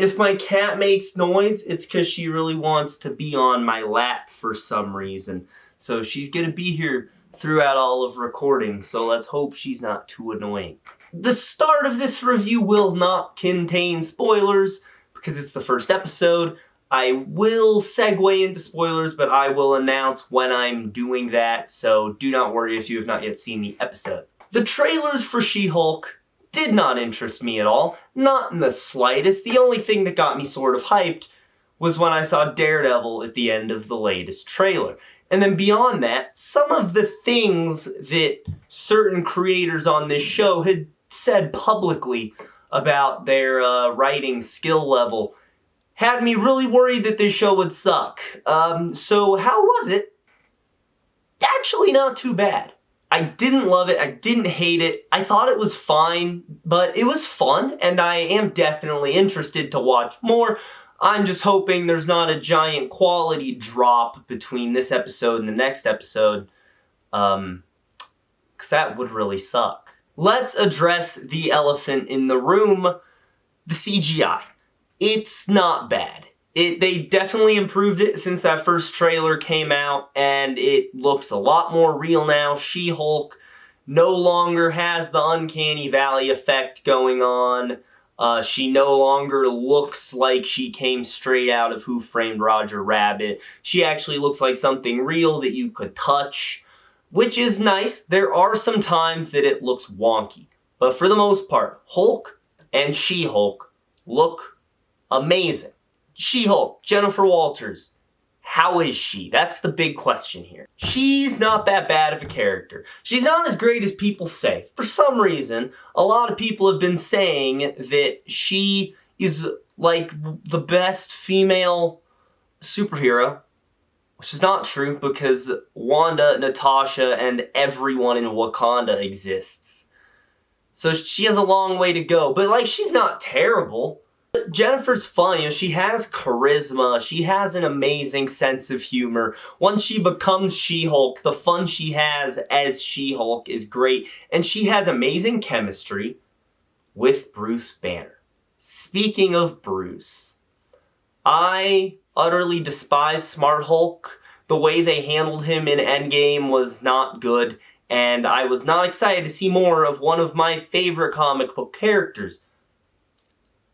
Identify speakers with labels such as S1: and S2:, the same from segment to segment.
S1: If my cat makes noise, it's because she really wants to be on my lap for some reason. So she's going to be here throughout all of recording, so let's hope she's not too annoying. The start of this review will not contain spoilers, because it's the first episode. I will segue into spoilers, but I will announce when I'm doing that, so do not worry if you have not yet seen the episode. The trailers for She-Hulk did not interest me at all, not in the slightest. The only thing that got me sort of hyped was when I saw Daredevil at the end of the latest trailer. And then beyond that, some of the things that certain creators on this show had said publicly about their writing skill level had me really worried that this show would suck. So how was it? Actually not too bad. I didn't love it, I didn't hate it, I thought it was fine, but it was fun, and I am definitely interested to watch more. I'm just hoping there's not a giant quality drop between this episode and the next episode, because that would really suck. Let's address the elephant in the room, the CGI. It's not bad. They definitely improved it since that first trailer came out, and it looks a lot more real now. She-Hulk no longer has the uncanny valley effect going on. She no longer looks like she came straight out of Who Framed Roger Rabbit. She actually looks like something real that you could touch, which is nice. There are some times that it looks wonky, but for the most part, Hulk and She-Hulk look amazing. She-Hulk, Jennifer Walters, how is she? That's the big question here. She's not that bad of a character. She's not as great as people say. For some reason, a lot of people have been saying that she is like the best female superhero, which is not true because Wanda, Natasha, and everyone in Wakanda exists. So she has a long way to go, but like she's not terrible. Jennifer's fun, she has charisma, she has an amazing sense of humor. Once she becomes She-Hulk, the fun she has as She-Hulk is great, and she has amazing chemistry with Bruce Banner. Speaking of Bruce, I utterly despise Smart Hulk. The way they handled him in Endgame was not good, and I was not excited to see more of one of my favorite comic book characters.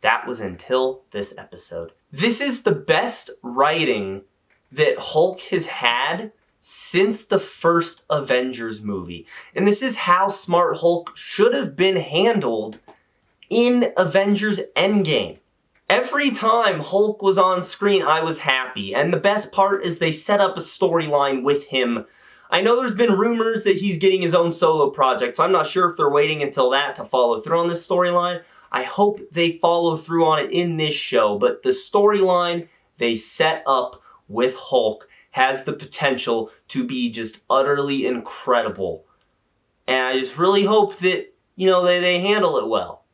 S1: That was until this episode. This is the best writing that Hulk has had since the first Avengers movie. And this is how Smart Hulk should have been handled in Avengers Endgame. Every time Hulk was on screen, I was happy. And the best part is they set up a storyline with him. I know there's been rumors that he's getting his own solo project, so I'm not sure if they're waiting until that to follow through on this storyline. I hope they follow through on it in this show, but the storyline they set up with Hulk has the potential to be just utterly incredible. And I just really hope that, they handle it well.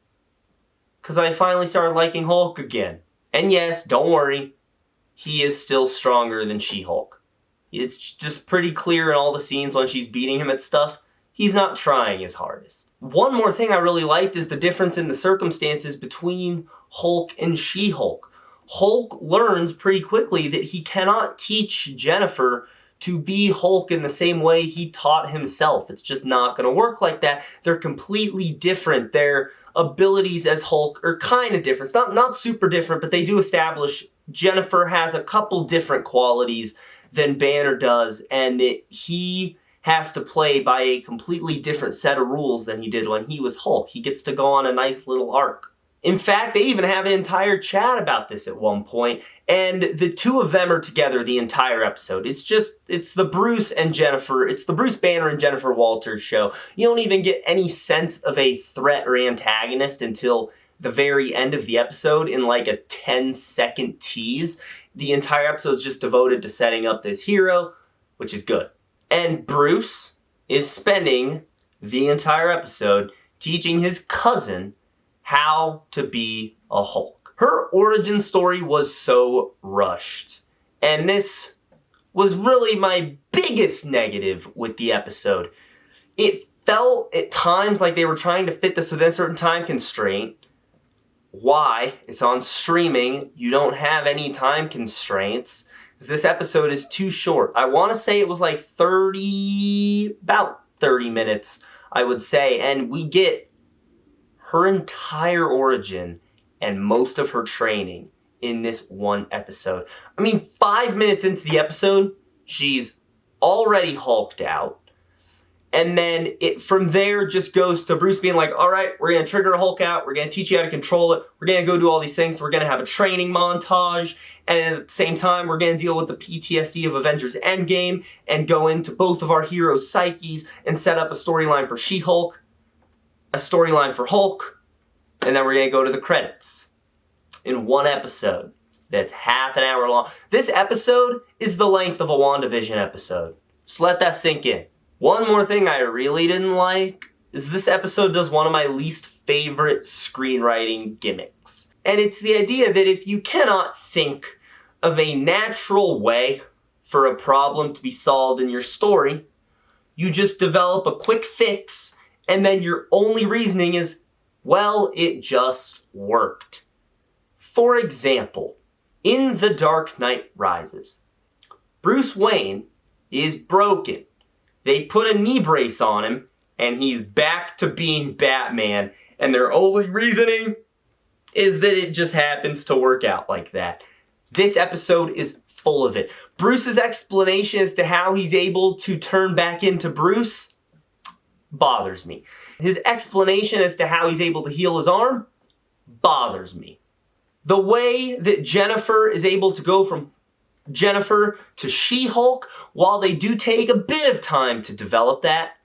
S1: Because I finally started liking Hulk again. And yes, don't worry, he is still stronger than She-Hulk. It's just pretty clear in all the scenes when she's beating him at stuff. He's not trying his hardest. One more thing I really liked is the difference in the circumstances between Hulk and She-Hulk. Hulk learns pretty quickly that he cannot teach Jennifer to be Hulk in the same way he taught himself. It's just not going to work like that. They're completely different. Their abilities as Hulk are kind of different. It's not super different, but they do establish Jennifer has a couple different qualities than Banner does, and that he has to play by a completely different set of rules than he did when he was Hulk. He gets to go on a nice little arc. In fact, they even have an entire chat about this at one point, and the two of them are together the entire episode. It's the Bruce and Jennifer, it's the Bruce Banner and Jennifer Walters show. You don't even get any sense of a threat or antagonist until the very end of the episode in like a 10-second tease. The entire episode is just devoted to setting up this hero, which is good. And Bruce is spending the entire episode teaching his cousin how to be a Hulk. Her origin story was so rushed. And this was really my biggest negative with the episode. It felt at times like they were trying to fit this within a certain time constraint,
S2: why it's on streaming. You don't have any time constraints, because this episode is too short. I want to say it was like about 30 minutes, I would say, and we get her entire origin and most of her training in this one episode. I mean, 5 minutes into the episode, she's already hulked out. And then it from there just goes to Bruce being like, all right, we're going to trigger a Hulk out. We're going to teach you how to control it. We're going to go do all these things. We're going to have a training montage. And at the same time, we're going to deal with the PTSD of Avengers Endgame and go into both of our heroes' psyches and set up a storyline for She-Hulk, a storyline for Hulk, and then we're going to go to the credits in one episode that's half an hour long. This episode is the length of a WandaVision episode. Just let that sink in. One more thing I really didn't like is this episode does one of my least favorite screenwriting gimmicks. And it's the idea that if you cannot think of a natural way for a problem to be solved in your story, you just develop a quick fix, and then your only reasoning is, well, it just worked. For example, in The Dark Knight Rises, Bruce Wayne is broken. They put a knee brace on him, and he's back to being Batman, and their only reasoning is that it just happens to work out like that. This episode is full of it. Bruce's explanation as to how he's able to turn back into Bruce bothers me. His explanation as to how he's able to heal his arm bothers me. The way that Jennifer is able to go from Jennifer to She-Hulk, while they do take a bit of time to develop that,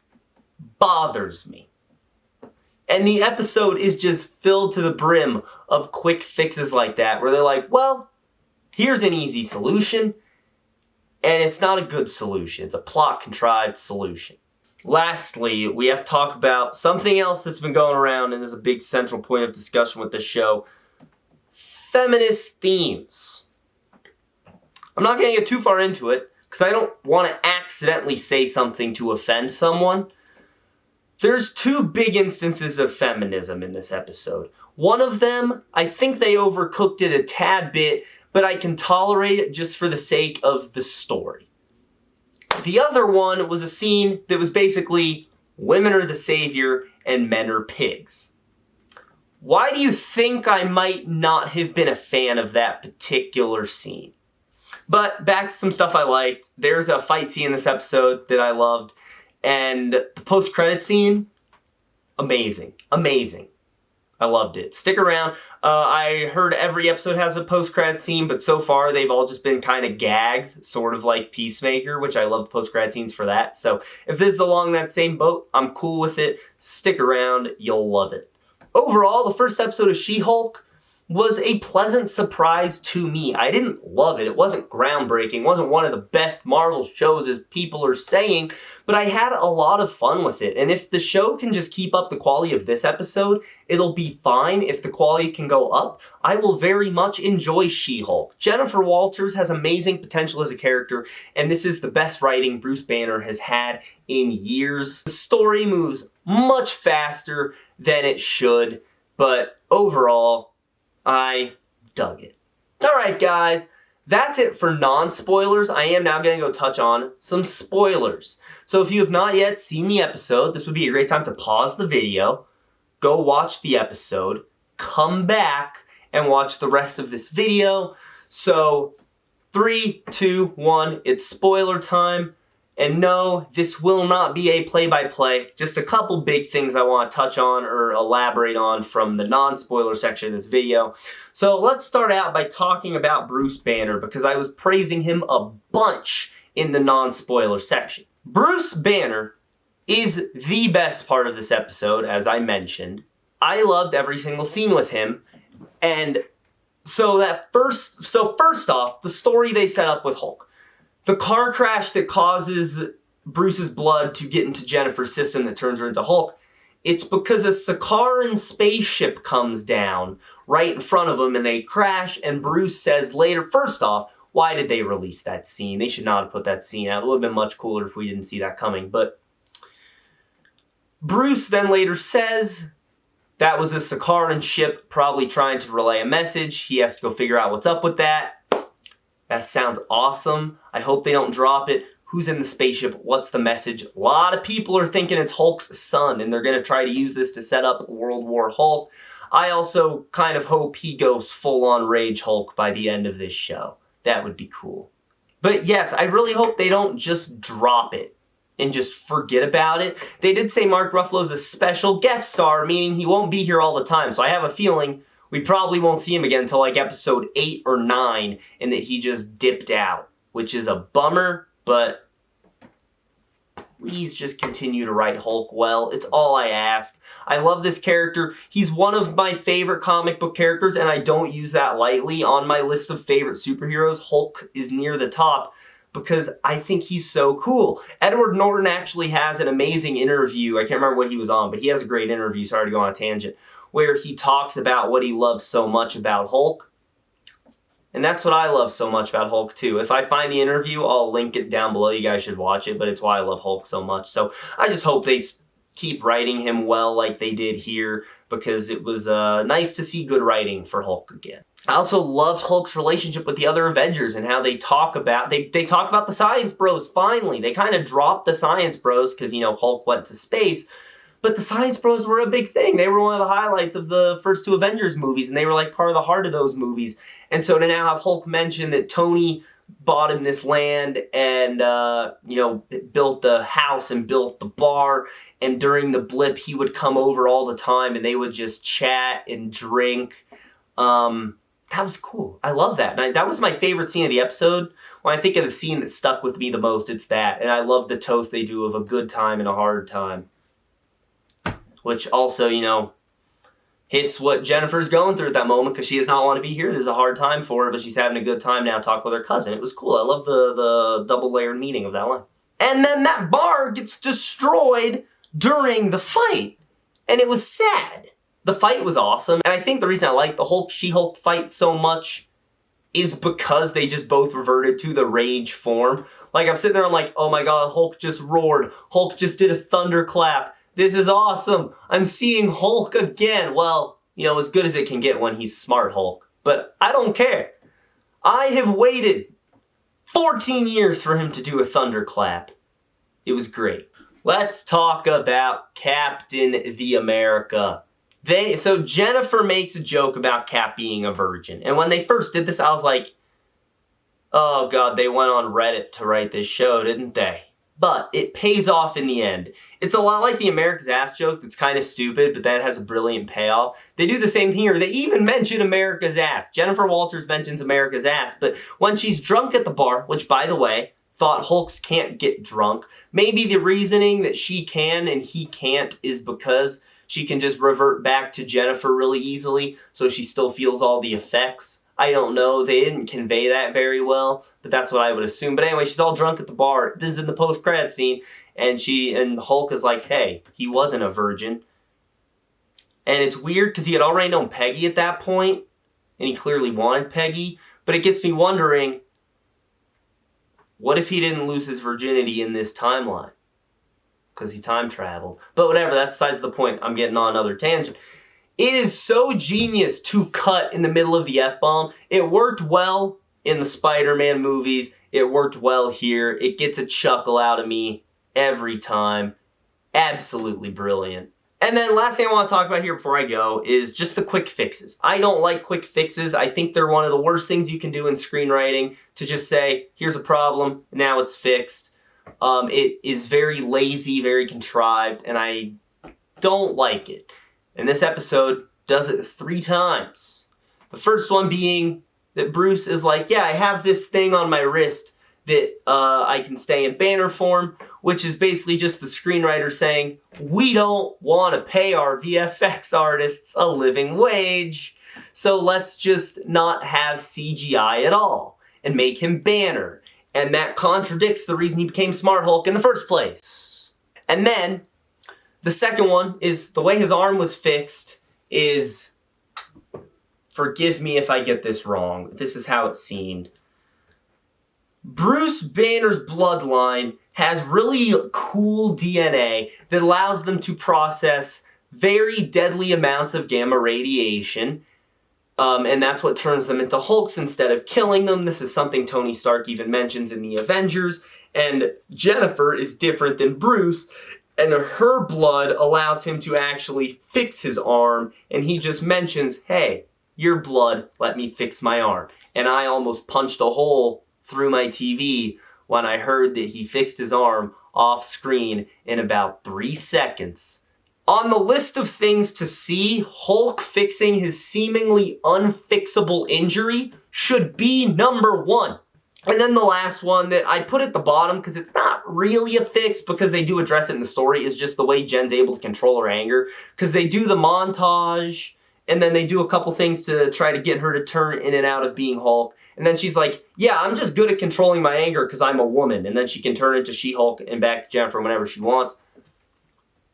S2: bothers me. And the episode is just filled to the brim of quick fixes like that, where they're like, well, here's an easy solution, and it's not a good solution. It's a plot-contrived solution. Lastly, we have to talk about something else that's been going around and is a big central point of discussion with this show. Feminist themes. I'm not going to get too far into it, because I don't want to accidentally say something to offend someone. There's two big instances of feminism in this episode. One of them, I think they overcooked it a tad bit, but I can tolerate it just for the sake of the story. The other one was a scene that was basically, women are the savior and men are pigs. Why do you think I might not have been a fan of that particular scene? But back to some stuff I liked. There's a fight scene in this episode that I loved. And the post-credit scene, amazing. Amazing. I loved it. Stick around. I heard every episode has a post-credit scene, but so far they've all just been kind of gags, sort of like Peacemaker, which I love the post-credit scenes for that. So if this is along that same boat, I'm cool with it. Stick around. You'll love it. Overall, the first episode of She-Hulk was a pleasant surprise to me. I didn't love it. It wasn't groundbreaking. It wasn't one of the best Marvel shows, as people are saying, but I had a lot of fun with it. And if the show can just keep up the quality of this episode, it'll be fine. If the quality can go up, I will very much enjoy She-Hulk. Jennifer Walters has amazing potential as a character, and this is the best writing Bruce Banner has had in years. The story moves much faster than it should, but overall, I dug it. Alright guys, that's it for non-spoilers. I am now going to go touch on some spoilers. So if you have not yet seen the episode, this would be a great time to pause the video, go watch the episode, come back, and watch the rest of this video. So 3, 2, 1, it's spoiler time. And no, this will not be a play-by-play. Just a couple big things I want to touch on or elaborate on from the non-spoiler section of this video. So let's start out by talking about Bruce Banner, because I was praising him a bunch in the non-spoiler section. Bruce Banner is the best part of this episode, as I mentioned. I loved every single scene with him. And so first off, the story they set up with Hulk. The car crash that causes Bruce's blood to get into Jennifer's system that turns her into Hulk, it's because a Sakaran spaceship comes down right in front of him and they crash, and Bruce says later, first off, why did they release that scene? They should not have put that scene out. It would have been much cooler if we didn't see that coming. But Bruce then later says That was a Sakaran ship probably trying to relay a message. He has to go figure out what's up with that. That sounds awesome. I hope they don't drop it. Who's in the spaceship? What's the message? A lot of people are thinking it's Hulk's son, and they're going to try to use this to set up World War Hulk. I also kind of hope he goes full-on Rage Hulk by the end of this show. That would be cool. But yes, I really hope they don't just drop it and just forget about it. They did say Mark Ruffalo's a special guest star, meaning he won't be here all the time. So I have a feeling we probably won't see him again until like episode 8 or 9, and that he just dipped out, which is a bummer, but please just continue to write Hulk well. It's all I ask. I love this character. He's one of my favorite comic book characters, and I don't use that lightly. On my list of favorite superheroes, Hulk is near the top because I think he's so cool. Edward Norton actually has an amazing interview. I can't remember what he was on, but he has a great interview, sorry to go on a tangent, where he talks about what he loves so much about Hulk. And that's what I love so much about Hulk too. If I find the interview, I'll link it down below. You guys should watch it, but it's why I love Hulk so much. So I just hope they keep writing him well like they did here, because it was nice to see good writing for Hulk again. I also loved Hulk's relationship with the other Avengers and how they talk about they talk about the Science Bros finally. They kind of dropped the Science Bros because, you know, Hulk went to space. But the Science Bros were a big thing. They were one of the highlights of the first 2 Avengers movies, and they were like part of the heart of those movies. And so to now have Hulk mention that Tony bought him this land and, you know, built the house and built the bar, and during the blip he would come over all the time and they would just chat and drink. That was cool. I love that. And that was my favorite scene of the episode. When I think of the scene that stuck with me the most, it's that. And I love the toast they do of a good time and a hard time. Which also, you know, hits what Jennifer's going through at that moment, because she does not want to be here. This is a hard time for her, but she's having a good time now talking with her cousin. It was cool. I love the double-layered meaning of that line. And then that bar gets destroyed during the fight. And it was sad. The fight was awesome. And I think the reason I like the Hulk-She-Hulk fight so much is because they just both reverted to the rage form. Like, I'm sitting there, I'm like, oh my god, Hulk just roared. Hulk just did a thunderclap. This is awesome. I'm seeing Hulk again. Well, you know, as good as it can get when he's smart Hulk. But I don't care. I have waited 14 years for him to do a thunderclap. It was great. Let's talk about Captain America. So Jennifer makes a joke about Cap being a virgin. And when they first did this, I was like, oh god, they went on Reddit to write this show, didn't they? But it pays off in the end. It's a lot like the America's Ass joke that's kind of stupid, but then has a brilliant payoff. They do the same thing here. They even mention America's Ass. Jennifer Walters mentions America's Ass, but when she's drunk at the bar, which, by the way, thought Hulks can't get drunk, maybe the reasoning that she can and he can't is because she can just revert back to Jennifer really easily, so she still feels all the effects. I don't know. They didn't convey that very well, but that's what I would assume. But anyway, she's all drunk at the bar. This is in the post-credit scene, and Hulk is like, hey, he wasn't a virgin. And it's weird because he had already known Peggy at that point, and he clearly wanted Peggy. But it gets me wondering, what if he didn't lose his virginity in this timeline? Because he time traveled. But whatever, that's besides the point. I'm getting on another tangent. It is so genius to cut in the middle of the F-bomb. It worked well in the Spider-Man movies. It worked well here. It gets a chuckle out of me every time. Absolutely brilliant. And then last thing I want to talk about here before I go is just the quick fixes. I don't like quick fixes. I think they're one of the worst things you can do in screenwriting, to just say, here's a problem, now it's fixed. It is very lazy, very contrived, and I don't like it. And this episode does it 3 times. The first one being that Bruce is like, yeah, I have this thing on my wrist that I can stay in banner form, which is basically just the screenwriter saying, we don't want to pay our VFX artists a living wage, so let's just not have CGI at all and make him Banner. And that contradicts the reason he became Smart Hulk in the first place. And then the second one is the way his arm was fixed is, forgive me if I get this wrong, this is how it seemed. Bruce Banner's bloodline has really cool DNA that allows them to process very deadly amounts of gamma radiation. And that's what turns them into Hulks instead of killing them. This is something Tony Stark even mentions in the Avengers. And Jennifer is different than Bruce, and her blood allows him to actually fix his arm. And he just mentions, hey, your blood, let me fix my arm. And I almost punched a hole through my TV when I heard that he fixed his arm off screen in about 3 seconds. On the list of things to see, Hulk fixing his seemingly unfixable injury should be number 1. And then the last one that I put at the bottom, because it's not really a fix, because they do address it in the story, is just the way Jen's able to control her anger. Because they do the montage, and then they do a couple things to try to get her to turn in and out of being Hulk. And then she's like, yeah, I'm just good at controlling my anger because I'm a woman. And then she can turn into She-Hulk and back to Jennifer whenever she wants.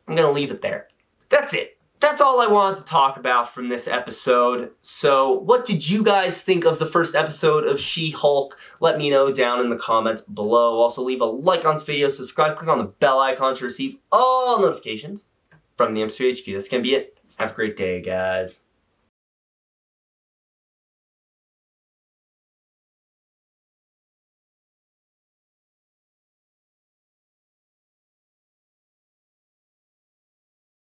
S2: I'm going to leave it there. That's it. That's all I wanted to talk about from this episode. So what did you guys think of the first episode of She-Hulk? Let me know down in the comments below. Also leave a like on this video, subscribe, click on the bell icon to receive all notifications from the M3HQ. That's going to be it. Have a great day, guys.